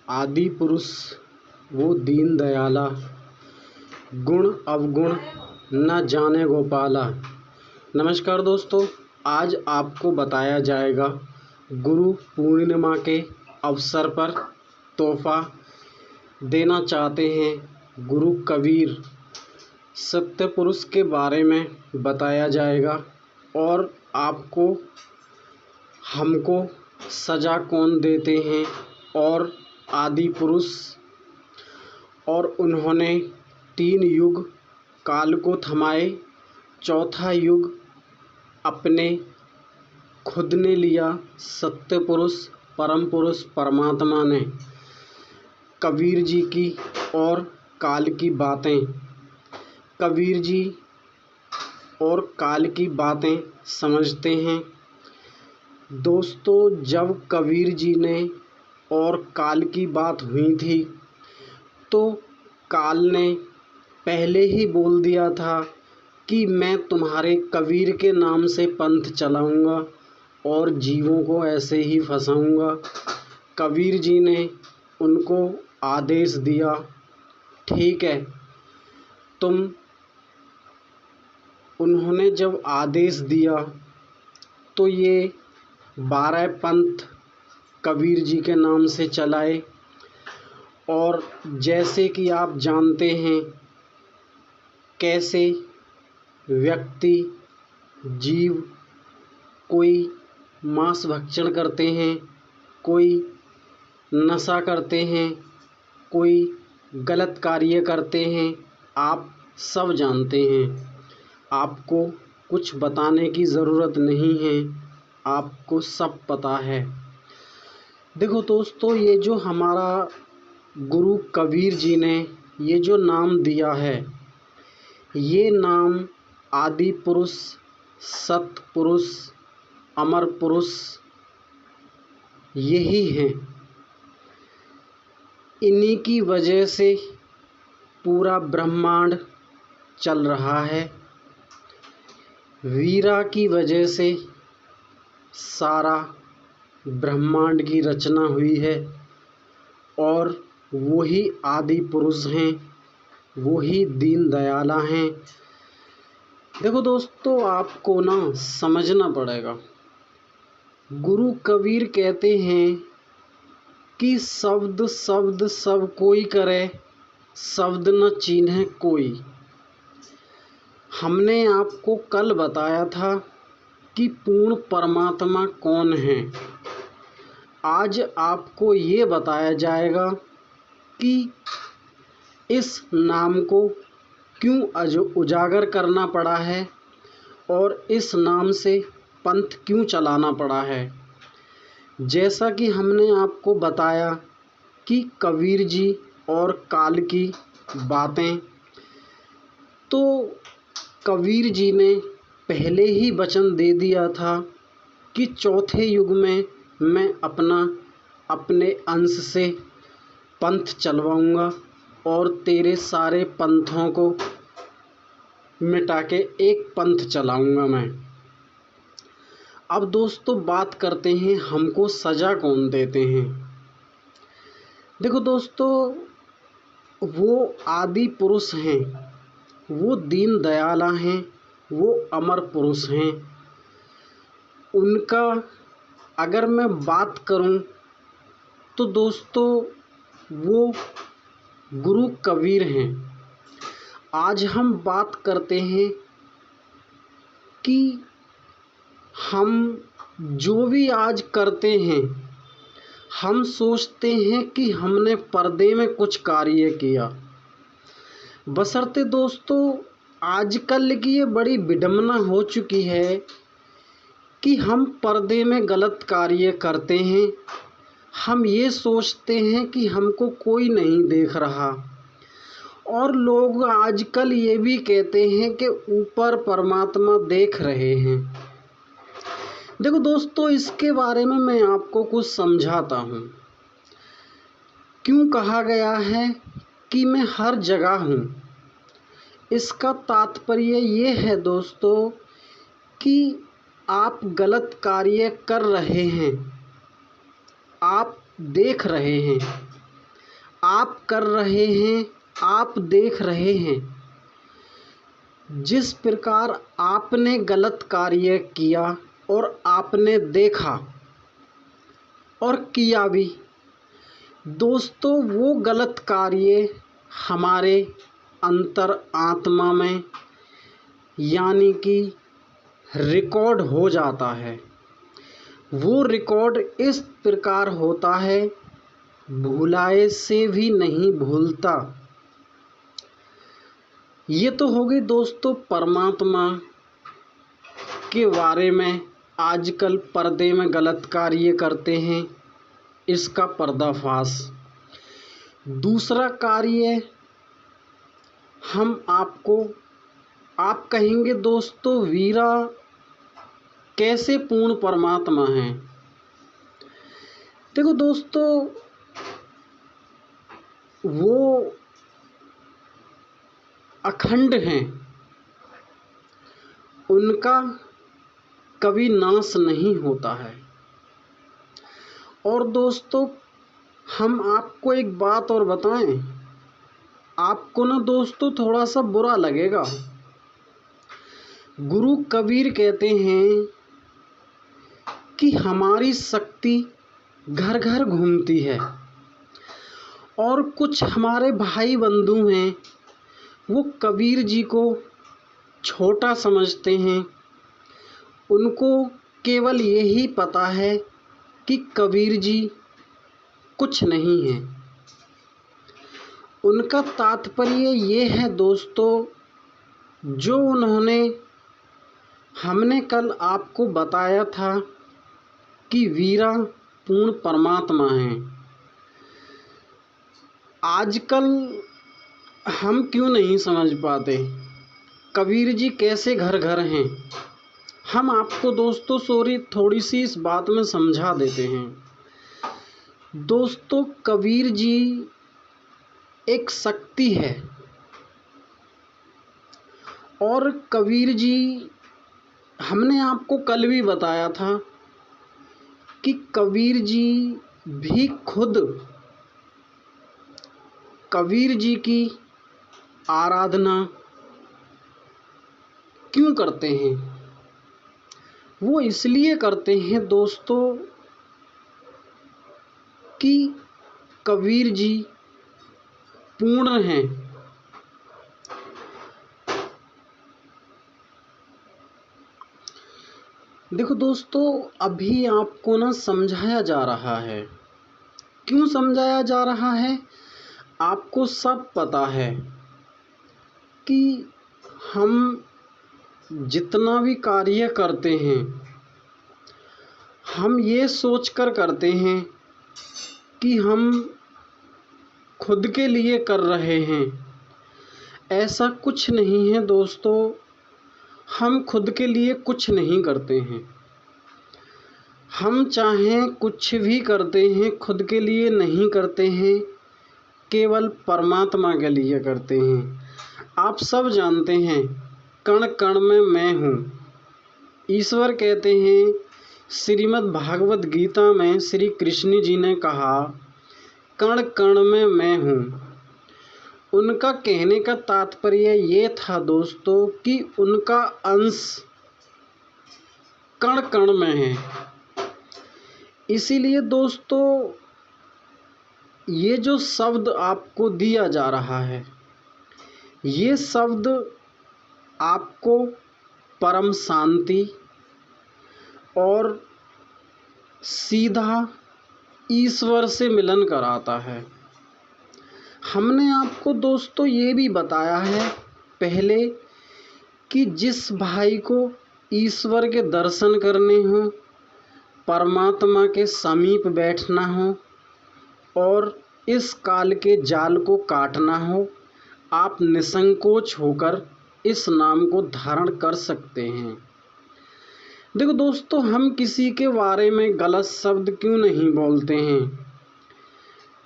आदि पुरुष वो दीन दयाला, गुण अवगुण न जाने गोपाला। नमस्कार दोस्तों, आज आपको बताया जाएगा गुरु पूर्णिमा के अवसर पर तोहफा देना चाहते हैं गुरु कबीर सत्य पुरुष के बारे में बताया जाएगा और आपको हमको सजा कौन देते हैं और आदि पुरुष और उन्होंने 3 युग काल को थमाए, चौथा युग अपने खुद ने लिया। सत्य पुरुष परम पुरुष परमात्मा ने कबीर जी की और काल की बातें, कबीर जी और काल की बातें समझते हैं। दोस्तों, जब कबीर जी ने और काल की बात हुई थी तो काल ने पहले ही बोल दिया था कि मैं तुम्हारे कबीर के नाम से पंथ चलाऊंगा और जीवों को ऐसे ही फंसाऊंगा। कबीर जी ने उनको आदेश दिया, ठीक है तुम। उन्होंने जब आदेश दिया तो ये 12 पंथ कबीर जी के नाम से चलाए। और जैसे कि आप जानते हैं कैसे व्यक्ति जीव कोई मांस भक्षण करते हैं, कोई नशा करते हैं, कोई गलत कार्य करते हैं, आप सब जानते हैं। आपको कुछ बताने की ज़रूरत नहीं है, आपको सब पता है। देखो दोस्तों, ये जो हमारा गुरु कबीर जी ने ये जो नाम दिया है, ये नाम आदि पुरुष, सत पुरुष, अमर पुरुष यही हैं। इन्हीं की वजह से पूरा ब्रह्मांड चल रहा है। वीरा की वजह से सारा ब्रह्मांड की रचना हुई है और वही आदि पुरुष हैं, वही दीन दयाला हैं। देखो दोस्तों, आपको ना समझना पड़ेगा। गुरु कबीर कहते हैं कि शब्द शब्द सब कोई करे, शब्द न चीन्हे कोई। हमने आपको कल बताया था कि पूर्ण परमात्मा कौन है। आज आपको ये बताया जाएगा कि इस नाम को क्यों उजागर करना पड़ा है और इस नाम से पंथ क्यों चलाना पड़ा है। जैसा कि हमने आपको बताया कि कबीर जी और काल की बातें, तो कबीर जी ने पहले ही वचन दे दिया था कि चौथे युग में मैं अपने अंश से पंथ चलवाऊंगा और तेरे सारे पंथों को मिटा के एक पंथ चलाऊंगा मैं। अब दोस्तों, बात करते हैं हमको सज़ा कौन देते हैं। देखो दोस्तों, वो आदि पुरुष हैं, वो दीन दयाला हैं, वो अमर पुरुष हैं। उनका अगर मैं बात करूं तो दोस्तों वो गुरु कबीर हैं। आज हम बात करते हैं कि हम जो भी आज करते हैं, हम सोचते हैं कि हमने पर्दे में कुछ कार्य किया। बशर्ते दोस्तों आजकल की ये बड़ी विडंबना हो चुकी है कि हम पर्दे में गलत कार्य करते हैं। हम ये सोचते हैं कि हमको कोई नहीं देख रहा और लोग आजकल ये भी कहते हैं कि ऊपर परमात्मा देख रहे हैं। देखो दोस्तों, इसके बारे में मैं आपको कुछ समझाता हूँ। क्यों कहा गया है कि मैं हर जगह हूँ। इसका तात्पर्य ये है दोस्तों कि आप गलत कार्य कर रहे हैं, आप देख रहे हैं, आप कर रहे हैं, आप देख रहे हैं। जिस प्रकार आपने गलत कार्य किया और आपने देखा और किया भी, दोस्तों वो गलत कार्य हमारे अंतर आत्मा में यानी कि रिकॉर्ड हो जाता है। वो रिकॉर्ड इस प्रकार होता है, भुलाए से भी नहीं भूलता। ये तो हो गई दोस्तों परमात्मा के बारे में। आजकल पर्दे में गलत कार्य करते हैं, इसका पर्दाफाश। दूसरा कार्य हम आप कहेंगे दोस्तों वीरा कैसे पूर्ण परमात्मा हैं। देखो दोस्तों, वो अखंड हैं, उनका कभी नाश नहीं होता है। और दोस्तों हम आपको एक बात और बताएं, आपको ना दोस्तों थोड़ा सा बुरा लगेगा। गुरु कबीर कहते हैं कि हमारी शक्ति घर घर घूमती है और कुछ हमारे भाई बंधु हैं, वो कबीर जी को छोटा समझते हैं। उनको केवल यही पता है कि कबीर जी कुछ नहीं है। उनका तात्पर्य ये है दोस्तों, जो हमने कल आपको बताया था कि वीरा पूर्ण परमात्मा हैं। आजकल हम क्यों नहीं समझ पाते कबीर जी कैसे घर घर हैं। हम आपको दोस्तों थोड़ी सी इस बात में समझा देते हैं। दोस्तों कबीर जी एक शक्ति है और कबीर जी, हमने आपको कल भी बताया था कि कबीर जी भी खुद कबीर जी की आराधना क्यों करते हैं। वो इसलिए करते हैं दोस्तों कि कबीर जी पूर्ण हैं। देखो दोस्तों, अभी आपको ना समझाया जा रहा है। क्यों समझाया जा रहा है? आपको सब पता है कि हम जितना भी कार्य करते हैं, हम ये सोचकर करते हैं कि हम खुद के लिए कर रहे हैं। ऐसा कुछ नहीं है दोस्तों, हम खुद के लिए कुछ नहीं करते हैं। हम चाहें कुछ भी करते हैं, खुद के लिए नहीं करते हैं, केवल परमात्मा के लिए करते हैं। आप सब जानते हैं कण कण में मैं हूँ। ईश्वर कहते हैं, श्रीमद् भागवत गीता में श्री कृष्ण जी ने कहा कण कण में मैं हूँ। उनका कहने का तात्पर्य ये था दोस्तों कि उनका अंश कण कण में है। इसीलिए दोस्तों ये जो शब्द आपको दिया जा रहा है, ये शब्द आपको परम शांति और सीधा ईश्वर से मिलन कराता है। हमने आपको दोस्तों ये भी बताया है पहले कि जिस भाई को ईश्वर के दर्शन करने हो, परमात्मा के समीप बैठना हो और इस काल के जाल को काटना हो, आप निसंकोच होकर इस नाम को धारण कर सकते हैं। देखो दोस्तों, हम किसी के बारे में गलत शब्द क्यों नहीं बोलते हैं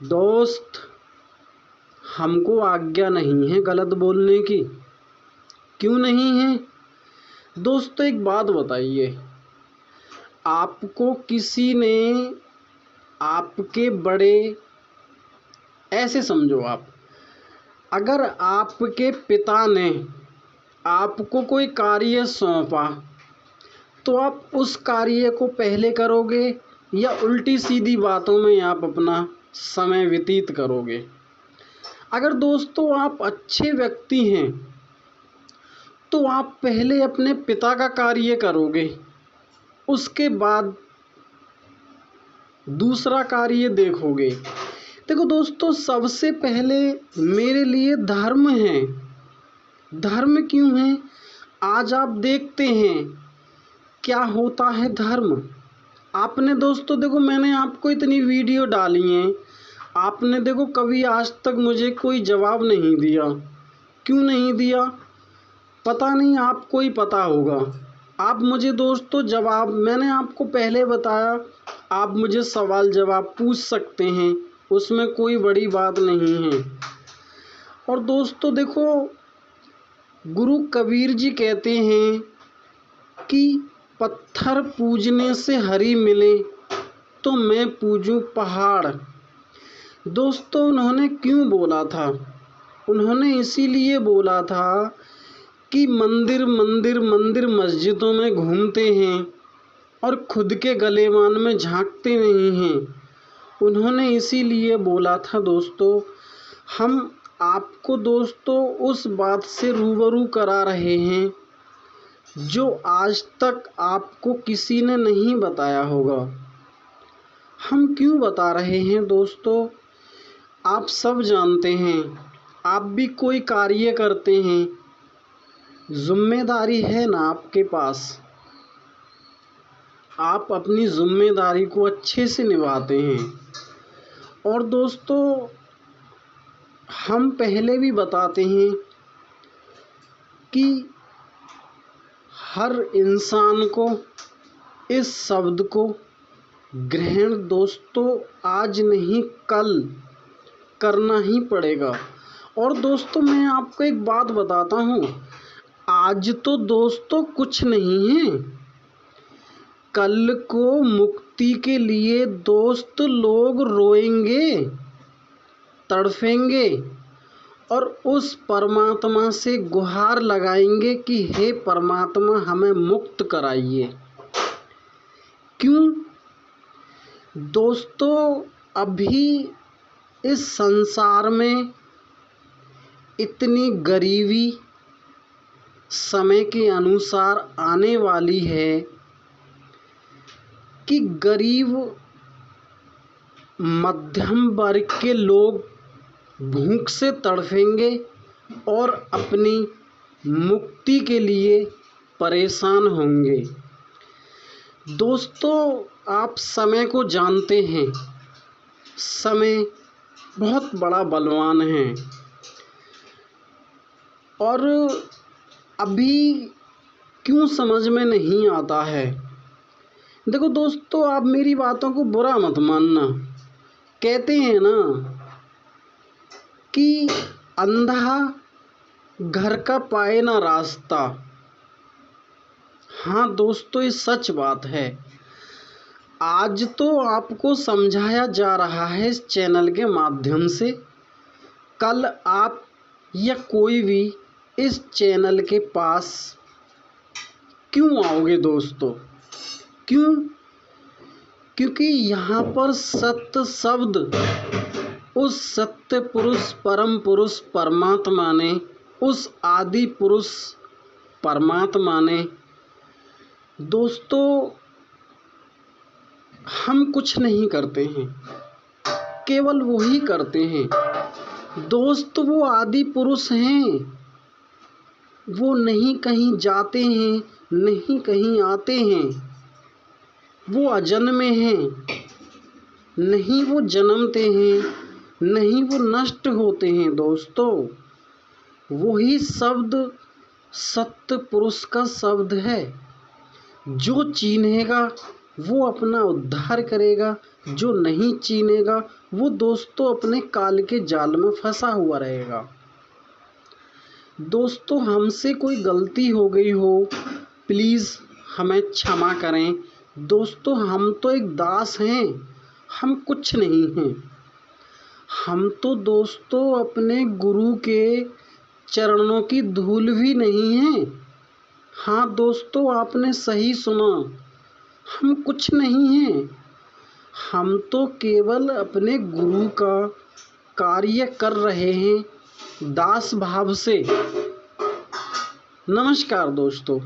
दोस्त। हमको आज्ञा नहीं है गलत बोलने की। क्यों नहीं है दोस्तों? एक बात बताइए, आपको किसी ने आपके बड़े ऐसे समझो आप, अगर आपके पिता ने आपको कोई कार्य सौंपा तो आप उस कार्य को पहले करोगे या उल्टी सीधी बातों में आप अपना समय व्यतीत करोगे। अगर दोस्तों आप अच्छे व्यक्ति हैं तो आप पहले अपने पिता का कार्य करोगे, उसके बाद दूसरा कार्य देखोगे। देखो दोस्तों, सबसे पहले मेरे लिए धर्म है। धर्म क्यों है? आज आप देखते हैं क्या होता है धर्म। आपने दोस्तों देखो, मैंने आपको इतनी वीडियो डाली हैं, आपने देखो कभी आज तक मुझे कोई जवाब नहीं दिया। क्यों नहीं दिया? पता नहीं, आपको ही पता होगा। आप मुझे दोस्तों जवाब, मैंने आपको पहले बताया, आप मुझे सवाल जवाब पूछ सकते हैं, उसमें कोई बड़ी बात नहीं है। और दोस्तों देखो, गुरु कबीर जी कहते हैं कि पत्थर पूजने से हरि मिले तो मैं पूजूं पहाड़। दोस्तों उन्होंने क्यों बोला था? उन्होंने इसीलिए बोला था कि मंदिर मंदिर मंदिर मस्जिदों में घूमते हैं और खुद के गलेमान में झांकते नहीं हैं। उन्होंने इसीलिए बोला था दोस्तों। हम आपको दोस्तों उस बात से रूबरू करा रहे हैं जो आज तक आपको किसी ने नहीं बताया होगा। हम क्यों बता रहे हैं दोस्तों? आप सब जानते हैं, आप भी कोई कार्य करते हैं, जिम्मेदारी है ना आपके पास, आप अपनी जिम्मेदारी को अच्छे से निभाते हैं। और दोस्तों हम पहले भी बताते हैं कि हर इंसान को इस शब्द को ग्रहण दोस्तों आज नहीं कल करना ही पड़ेगा। और दोस्तों मैं आपको एक बात बताता हूँ, आज तो दोस्तों कुछ नहीं है, कल को मुक्ति के लिए दोस्त लोग रोएंगे, तड़फेंगे और उस परमात्मा से गुहार लगाएंगे कि हे परमात्मा हमें मुक्त कराइए। क्यों दोस्तों? अभी इस संसार में इतनी गरीबी समय के अनुसार आने वाली है कि गरीब मध्यम वर्ग के लोग भूख से तड़फेंगे और अपनी मुक्ति के लिए परेशान होंगे। दोस्तों आप समय को जानते हैं, समय बहुत बड़ा बलवान है और अभी क्यों समझ में नहीं आता है। देखो दोस्तों, आप मेरी बातों को बुरा मत मानना। कहते हैं ना कि अंधा घर का पाए ना रास्ता। हाँ दोस्तों, ये सच बात है। आज तो आपको समझाया जा रहा है इस चैनल के माध्यम से, कल आप या कोई भी इस चैनल के पास क्यों आओगे दोस्तों? क्यों? क्योंकि यहाँ पर सत्य शब्द उस सत्य पुरुष परम पुरुष परमात्मा ने, उस आदि पुरुष परमात्मा ने दोस्तों, हम कुछ नहीं करते हैं, केवल वही करते हैं। दोस्त वो आदि पुरुष हैं, वो नहीं कहीं जाते हैं, नहीं कहीं आते हैं, वो अजन्मे हैं, नहीं वो जन्मते हैं, नहीं वो नष्ट होते हैं। दोस्तों वही शब्द सत्य पुरुष का शब्द है। जो चीनेगा वो अपना उद्धार करेगा, जो नहीं चीनेगा वो दोस्तों अपने काल के जाल में फंसा हुआ रहेगा। दोस्तों हमसे कोई गलती हो गई हो, प्लीज़ हमें क्षमा करें। दोस्तों हम तो एक दास हैं, हम कुछ नहीं हैं। हम तो दोस्तों अपने गुरु के चरणों की धूल भी नहीं हैं। हाँ दोस्तों, आपने सही सुना, हम कुछ नहीं हैं। हम तो केवल अपने गुरु का कार्य कर रहे हैं, दास भाव से। नमस्कार दोस्तों।